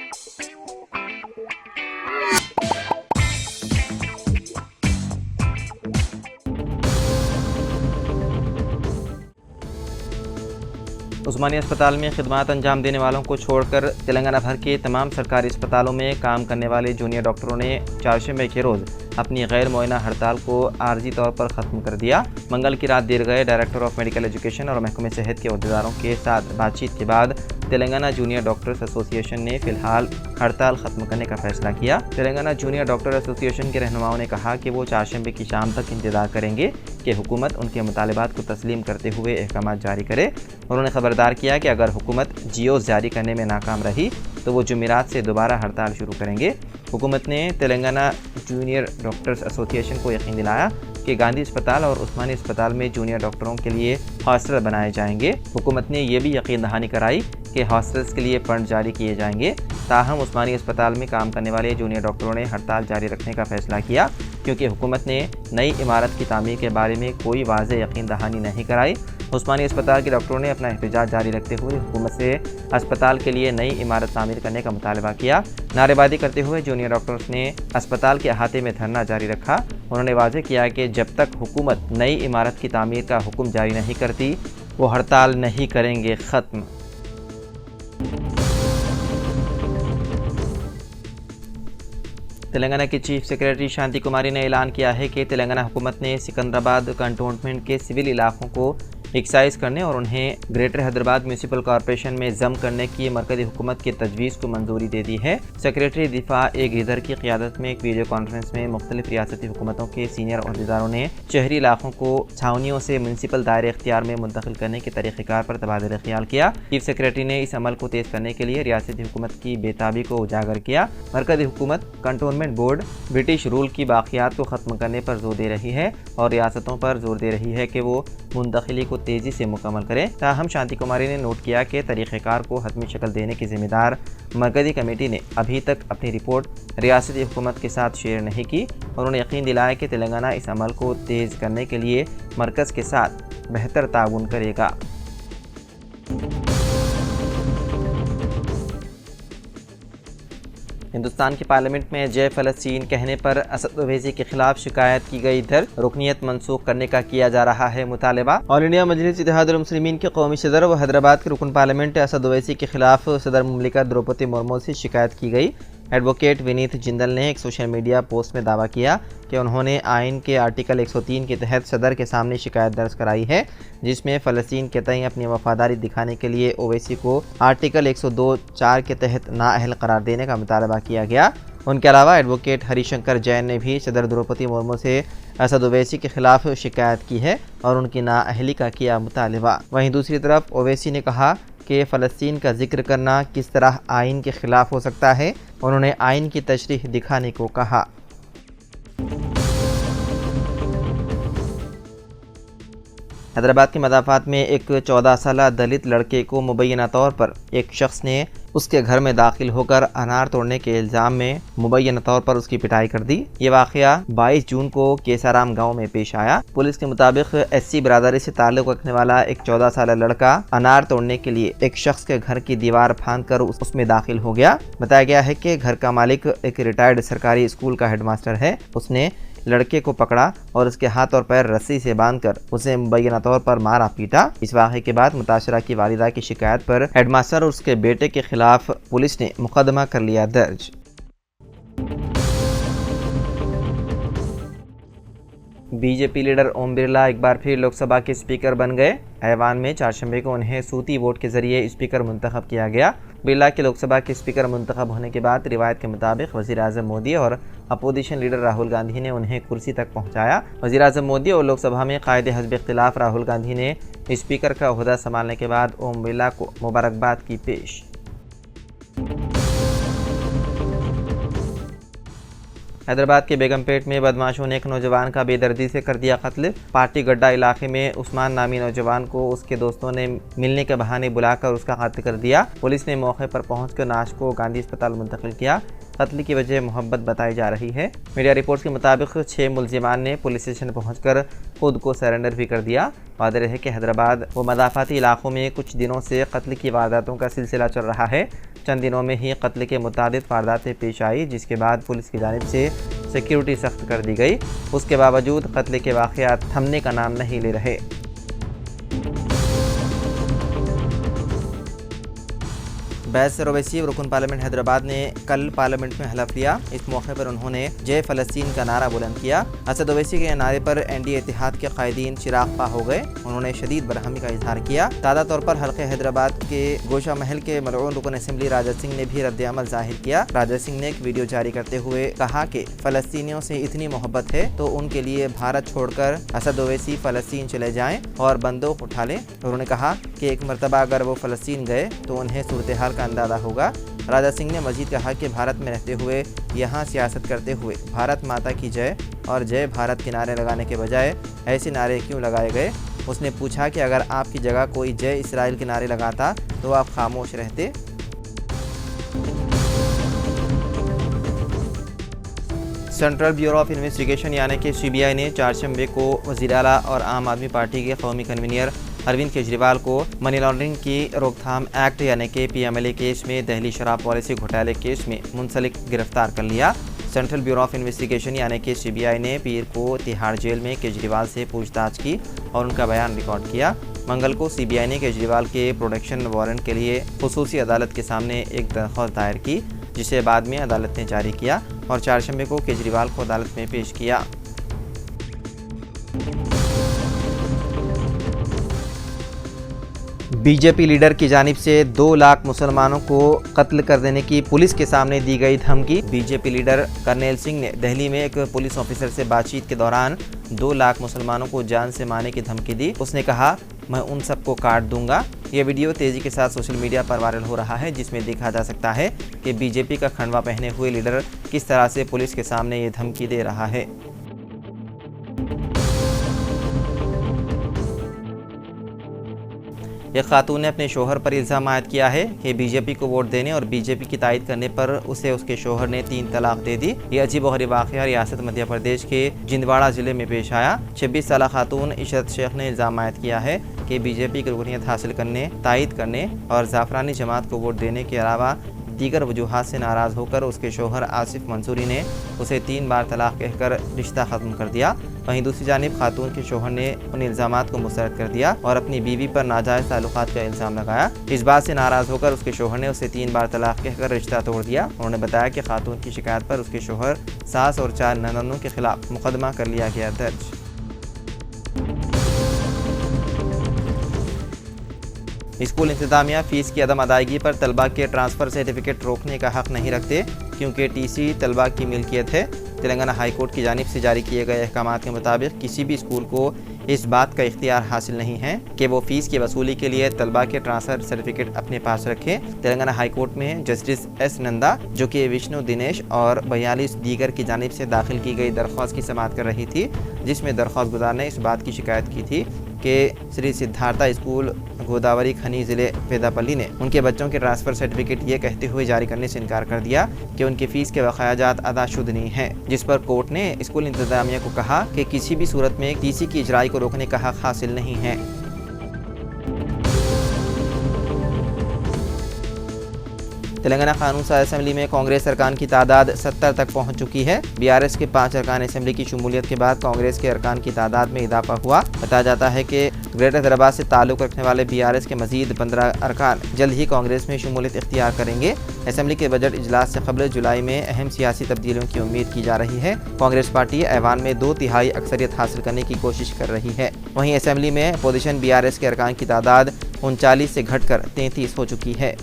उस्मानिया अस्पताल में खिदमत अंजाम देने वालों को छोड़कर तेलंगाना भर के तमाम सरकारी अस्पतालों में काम करने वाले जूनियर डॉक्टरों ने चारशंबे के रोज़ अपनी गैर मुअय्यना हड़ताल को आर्जी तौर पर ख़त्म कर दिया। मंगल की रात देर गए डायरेक्टर ऑफ मेडिकल एजुकेशन और महकमे सेहत के अहदेदारों के साथ बातचीत के बाद तेलंगाना जूनियर डॉक्टर्स एसोसिएशन ने फिलहाल हड़ताल ख़त्म करने का फैसला किया। तेलंगाना जूनियर डॉक्टर एसोसिएशन के रहनुमाओं ने कहा कि वो चारशंबे की शाम तक इंतजार करेंगे कि हुकूमत उनके मुतालिबात को तस्लीम करते हुए अहकाम जारी करे। उन्होंने खबरदार किया कि अगर हुकूमत जियोज़ जारी करने में नाकाम रही तो वो जुमेरात से दोबारा हड़ताल शुरू करेंगे। हुकूमत ने तेलंगाना जूनियर डॉक्टर्स एसोसिएशन को यकीन दिलाया कि गांधी अस्पताल और उस्मानी अस्पताल में जूनियर डॉक्टरों के लिए हॉस्टल बनाए जाएंगे। हुकूमत ने यह भी यकीन दहानी कराई कि हॉस्टल्स के लिए फंड जारी किए जाएंगे। ताहम उस्मानी अस्पताल में काम करने वाले जूनियर डॉक्टरों ने हड़ताल जारी रखने का फैसला किया क्योंकि हुकूमत ने नई इमारत की तामीर के बारे में कोई वाज़ेह यकीन दहानी नहीं कराई। उस्मानी अस्पताल के डॉक्टरों ने अपना एहतजाज जारी रखते हुए हुकूमत से अस्पताल के लिए नई इमारत तामीर करने का मुतालबा किया। नारेबाजी करते हुए जूनियर डॉक्टर्स ने अस्पताल के अहाते में धरना जारी रखा। उन्होंने वाज़ेह किया कि जब तक हुकूमत नई इमारत की तामीर का हुक्म जारी नहीं करती वो हड़ताल नहीं करेंगे ख़त्म। तेलंगाना की चीफ सेक्रेटरी शांति कुमारी ने ऐलान किया है कि तेलंगाना हुकूमत ने सिकंदराबाद कंटोनमेंट के सिविल इलाकों को एक्साइज करने और उन्हें ग्रेटर हैदराबाद म्यूनिसिपल कॉरपोरेशन में जम करने की मरकज़ी हुकूमत की तजवीज़ को मंजूरी दे दी है। सेक्रेटरी दिफा ए गिदर की क़ियादत में एक वीडियो कॉन्फ्रेंस में मुख्तलिफ रियासती हुकूमतों के सीनियर अहदेदारों ने शहरी इलाकों को छावनियों से म्यूनिसिपल दायरे इख्तियार में मुंतकिल करने के तरीक़ेकार पर तबादला ख्याल किया। चीफ सेक्रेटरी ने इस अमल को तेज़ करने के लिए रियासती हुकूमत की बेताबी को उजागर किया। मरकज़ी हुकूमत कंटोनमेंट बोर्ड ब्रिटिश रूल की बाक़ियात को ख़त्म करने पर जोर दे रही है और रियासतों पर जोर दे रही है कि वो मुंतकिली को तेज़ी से मुकम्मल करें। ताहम शांति कुमारी ने नोट किया कि तरीक़ेकार को हतमी शक्ल देने की ज़िम्मेदार मरकज़ी कमेटी ने अभी तक अपनी रिपोर्ट रियासती हुकूमत के साथ शेयर नहीं की। उन्होंने यकीन दिलाया कि तेलंगाना इस अमल को तेज़ करने के लिए मरकज़ के साथ बेहतर ताउन करेगा। हिंदुस्तान की पार्लियामेंट में जय फ़लस्तीन कहने पर असद ओवैसी के खिलाफ शिकायत की गई दर्ज, रुकनीत मनसूख करने का किया जा रहा है मुतालबा। ऑल इंडिया मजलिस इत्तेहादुल मुस्लिमीन के कौमी सदर व हैदराबाद के रुकन पार्लियामेंट असद ओवैसी के खिलाफ सदर मुमलिकत द्रौपदी मुर्मू से शिकायत की गई। एडवोकेट विनीत जिंदल ने एक सोशल मीडिया पोस्ट में दावा किया कि उन्होंने आइन के आर्टिकल 103 के तहत सदर के सामने शिकायत दर्ज कराई है, जिसमें फ़लस्तीन के तय अपनी वफादारी दिखाने के लिए ओवैसी को आर्टिकल 102(4) के तहत नाअहल करार देने का मुतालबा किया गया। उनके अलावा एडवोकेट हरिशंकर जैन ने भी सदर द्रौपदी मुर्मू से असद ओवैसी के खिलाफ शिकायत की है और उनकी नाअहली का किया मुतालबा। वहीं दूसरी तरफ ओवैसी ने कहा कि फ़लस्तीन का जिक्र करना किस तरह आइन के ख़िलाफ़ हो सकता है। उन्होंने आइन की तशरीह दिखाने को कहा। हैदराबाद के मदाफ़ात में एक 14 साला दलित लड़के को मुबैना तौर पर एक शख्स ने उसके घर में दाखिल होकर अनार तोड़ने के इल्ज़ाम में मुबैना तौर पर उसकी पिटाई कर दी। ये वाक़या 22 जून को केसाराम गांव में पेश आया। पुलिस के मुताबिक एससी बरादरी से ताल्लुक़ रखने वाला एक 14 साला लड़का अनार तोड़ने के लिए एक शख्स के घर की दीवार फांद कर उसमें दाखिल हो गया। बताया गया है कि घर का मालिक एक रिटायर्ड सरकारी स्कूल का हेडमास्टर है। उसने लड़के को पकड़ा और उसके हाथ और पैर रस्सी से बांधकर उसे मुबैना तौर पर मारा पीटा। इस वाक़े के बाद मुताशरा की वालिदा की शिकायत पर हेडमास्टर और उसके बेटे के खिलाफ पुलिस ने मुकदमा कर लिया दर्ज। बीजेपी लीडर ओम बिरला एक बार फिर लोकसभा के स्पीकर बन गए। ऐवान में चारशंबे को उन्हें सूती वोट के जरिए स्पीकर मुंतखब किया गया। बिरला के लोकसभा के स्पीकर मुंतखब होने के बाद रिवायत के मुताबिक वज़ीर आज़म मोदी और अपोजिशन लीडर राहुल गांधी ने उन्हें कुर्सी तक पहुंचाया। वज़ीर आज़म मोदी और लोकसभा में कायदे हज़्ब इख्तिलाफ राहुल गांधी ने स्पीकर का ओहदा संभालने के बाद ओम बिरला को मुबारकबाद की पेश। हैदराबाद के बेगमपेट में बदमाशों ने एक नौजवान का बेदर्दी से कर दिया कत्ल। पार्टी गड्ढा इलाके में उस्मान नामी नौजवान को उसके दोस्तों ने मिलने के बहाने बुलाकर उसका कत्ल कर दिया। पुलिस ने मौके पर पहुंचकर नाश को गांधी अस्पताल मुंतकिल किया। कत्ल की वजह मोहब्बत बताई जा रही है। मीडिया रिपोर्ट्स के मुताबिक 6 मुलजिमान ने पुलिस स्टेशन पहुंचकर खुद को सरेंडर भी कर दिया। वादे है कि हैदराबाद व मदाफाती इलाकों में कुछ दिनों से कत्ल की वारदातों का सिलसिला चल रहा है। चंद दिनों में ही कत्ल के मुतादिद वारदातें पेश आई, जिसके बाद पुलिस की जानिब से सिक्योरिटी सख्त कर दी गई। उसके बावजूद कत्ल के वाक़यात थमने का नाम नहीं ले रहे। बैसर ओवैसी रुकन पार्लियामेंट हैदराबाद ने कल पार्लियामेंट में हलफ लिया। इस मौके पर उन्होंने जय फ़लस्तीन का नारा बुलंद किया। असद ओवैसी के नारे पर एनडीए इत्तेहाद के कायदीन चिराग पा हो गए। उन्होंने शदीद बरहमी का इजहार किया। ताज़ा तौर पर हल्के हैदराबाद के गोशा महल के मलऊन रुकन असम्बली राजा सिंह ने भी रद्द-ए-अमल जाहिर किया। राजा सिंह ने एक वीडियो जारी करते हुए कहा कि फ़लस्तीनियों से इतनी मोहब्बत है तो उनके लिए भारत छोड़कर असद ओवैसी फ़लस्तीन चले जाएँ और बंदूक उठा लें। उन्होंने कहा कि एक मरतबा अगर वो फ़लस्तीन गए तो उन्हें सूरत हाल का अंदाज़ा होगा। राजा सिंह ने मजीद कहा कि भारत में रहते हुए यहाँ सियासत करते हुए भारत माता की जय और जय भारत के नारे लगाने के बजाय ऐसे नारे क्यों लगाए गए। उसने पूछा कि अगर आपकी जगह कोई जय इसराइल के नारे लगाता तो आप खामोश रहते। सेंट्रल ब्यूरो ऑफ इन्वेस्टिगेशन यानी कि CBI ने चारशंबे को वज़ीर आला और आम आदमी पार्टी के कौमी कन्वीनर अरविंद केजरीवाल को मनी लॉन्ड्रिंग की रोकथाम एक्ट यानी कि PMLA केस में दिल्ली शराब पॉलिसी घोटाले केस में मुंसलिक गिरफ्तार कर लिया। सेंट्रल ब्यूरो ऑफ इन्वेस्टिगेशन यानी कि CBI ने पीर को तिहाड़ जेल में केजरीवाल से पूछताछ की और उनका बयान रिकॉर्ड किया। मंगल को CBI ने केजरीवाल के प्रोटेक्शन वारंट के लिए खुसूसी अदालत के सामने एक दरख्वास्त दायर की, जिसे बाद में अदालत ने जारी किया और चारशंबे को केजरीवाल को अदालत में पेश किया। बीजेपी लीडर की जानिब से 2 लाख मुसलमानों को कत्ल कर देने की पुलिस के सामने दी गई धमकी। बीजेपी लीडर करनेल सिंह ने दिल्ली में एक पुलिस ऑफिसर से बातचीत के दौरान 2 लाख मुसलमानों को जान से मारने की धमकी दी। उसने कहा, मैं उन सबको काट दूंगा। ये वीडियो तेज़ी के साथ सोशल मीडिया पर वायरल हो रहा है, जिसमें देखा जा सकता है कि बीजेपी का खंडवा पहने हुए लीडर किस तरह से पुलिस के सामने ये धमकी दे रहा है। एक खातून ने अपने शोहर पर इल्ज़ाम आयद किया है कि बीजेपी को वोट देने और बीजेपी की तायद करने पर उसे उसके शोहर ने 3 तलाक दे दी। ये अजीबोगरीब वाक़या रियासत मध्य प्रदेश के जिंदवाड़ा ज़िले में पेश आया। 26 साला खातून इशरत शेख ने इल्ज़ाम आयद किया है कि बीजेपी की रुकनीत हासिल करने, तायद करने और ज़ाफ़रानी जमात को वोट देने के अलावा दीगर वजूहात से नाराज़ होकर उसके शोहर आसिफ मंसूरी ने उसे 3 बार तलाक कहकर रिश्ता ख़त्म कर दिया। वहीं दूसरी जानिब खातून के शोहर ने उन इल्ज़ामात को मुस्तरद कर दिया और अपनी बीवी पर नाजायज़ ताल्लुकात का इल्ज़ाम लगाया। इस बात से नाराज़ होकर उसके शोहर ने उसे 3 बार तलाक कहकर रिश्ता तोड़ दिया। उन्होंने बताया कि खातून की शिकायत पर उसके शोहर, सास और 4 ननदों के खिलाफ मुकदमा कर लिया गया दर्ज। स्कूल इंतज़ामिया फ़ीस की अदम अदायगी पर तलबा के ट्रांसफ़र सर्टिफिकेट रोकने का हक़ नहीं रखते, क्योंकि TC तलबा की मिल्कियत है। तेलंगाना हाई कोर्ट की जानिब से जारी किए गए अहकामात के मुताबिक किसी भी स्कूल को इस बात का इख्तियार हासिल नहीं है कि वो फ़ीस की वसूली के लिए तलबा के ट्रांसफ़र सर्टिफिकेट अपने पास रखें। तेलंगाना हाई कोर्ट में जस्टिस S नंदा, जो कि विष्णु दिनेश और 42 दीगर की जानिब से दाखिल की गई दरख्वास्त की समाअत कर रही थी, जिसमें दरख्वास्त गुजार ने इस बात की शिकायत की थी कि श्री सिद्धार्था स्कूल गोदावरी खनी ज़िले पेदापल्ली ने उनके बच्चों के ट्रांसफ़र सर्टिफिकेट ये कहते हुए जारी करने से इनकार कर दिया कि उनकी फ़ीस के बकायाजात अदाशुद नहीं हैं, जिस पर कोर्ट ने स्कूल इंतज़ामिया को कहा कि किसी भी सूरत में TC की इजराई को रोकने का हक़ हासिल नहीं है। तेलंगाना कानून साज असम्बली में कांग्रेस अरकान की तादाद 70 तक पहुंच चुकी है। BRS के 5 अरकान असम्बली की शमूलियत के बाद कांग्रेस के अरकान की तादाद में इजाफा हुआ। बताया जाता है कि ग्रेटर हैदराबाद से ताल्लुक़ रखने वाले BRS के मजीद 15 अरकान जल्द ही कांग्रेस में शमूलियत इख्तियार करेंगे। असम्बली के बजट इजलास से कबल जुलाई में अहम सियासी तब्दीलियों की उम्मीद की जा रही है। कांग्रेस पार्टी ऐवान में 2/3 अक्सरियत हासिल करने की कोशिश कर रही है। वहीं असम्बली में अपोजिशन BRS के अरकान की तादाद 39 से घटकर 33 हो चुकी है।